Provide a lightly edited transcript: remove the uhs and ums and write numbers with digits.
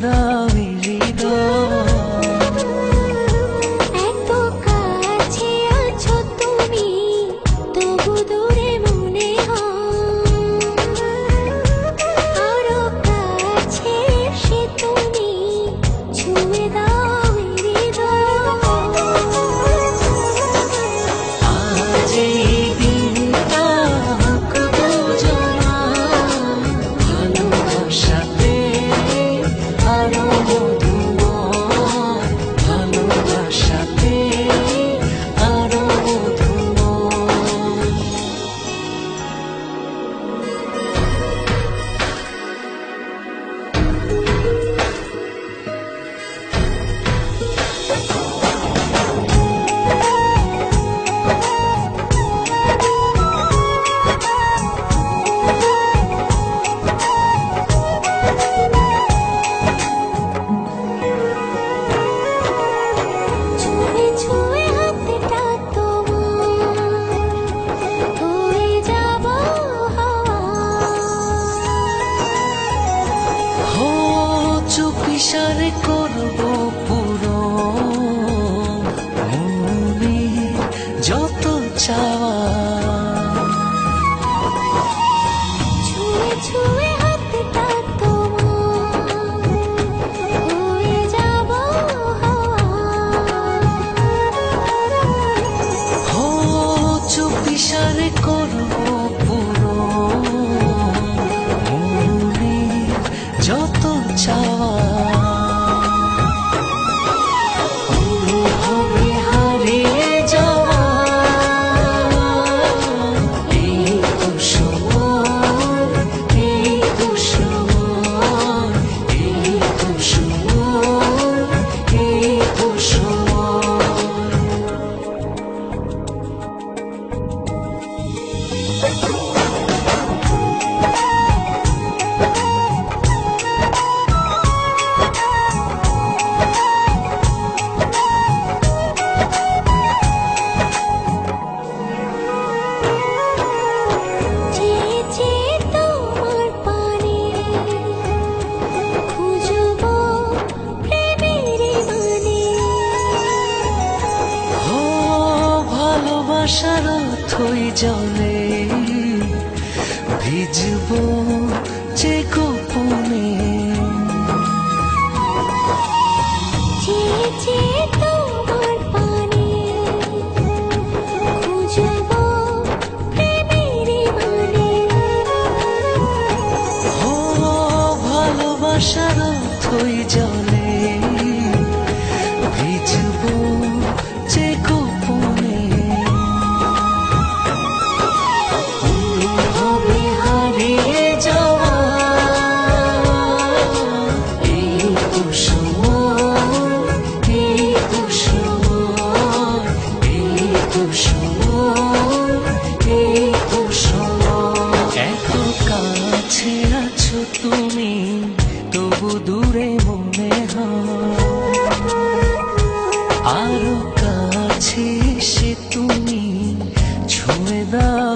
দাও হৃদয়। এত কাছে আছো তুমি, তবু দূরে মনে হয়। আরো কাছে এসে তুমি ছুঁয়ে দাও হৃদয়। আজ এই দিনটা হোক দুজনা ভালোবাসাতে আরো মধুময়, ভালোবাসাতে আরো মধুময়। ছুঁয়ে ছুঁয়ে হাতটা তোমার, হয়ে যাব হাওয়া। হো চুপিসারে করবো পুরো মনে যত চাওয়া। ছুঁয়ে ছুঁয়ে হাতটা তোমার, হয়ে যাব হাওয়া। হো চুপিসারে করবো পুরো মনে যত চাওয়া। অনুভবে হারিয়ে যাওয়া এই তো সময়, এই তো সময়, এই তো সময়, এই তো সময়। চেয়ে চেয়ে তোমার পানে খুঁজবো প্রেমের মানে। ও ভালোবাসার অথই জলে ভিজবো যে গোপনে। চেয়ে চেয়ে তোমার পানে খুঁজবো প্রেমের মানে। ও ভালোবাসার অথই জলে ভিজবো যে গোপনে। অনুভবে হারিয়ে যাওয়া এই তো সময়, এই তো সময়, এই তো সময়, এই তো সময়। এত কাছে আছো তুমি, তবু দূরে মনে হয়। আরো কাছে এসে তুমি ছুঁয়ে দাও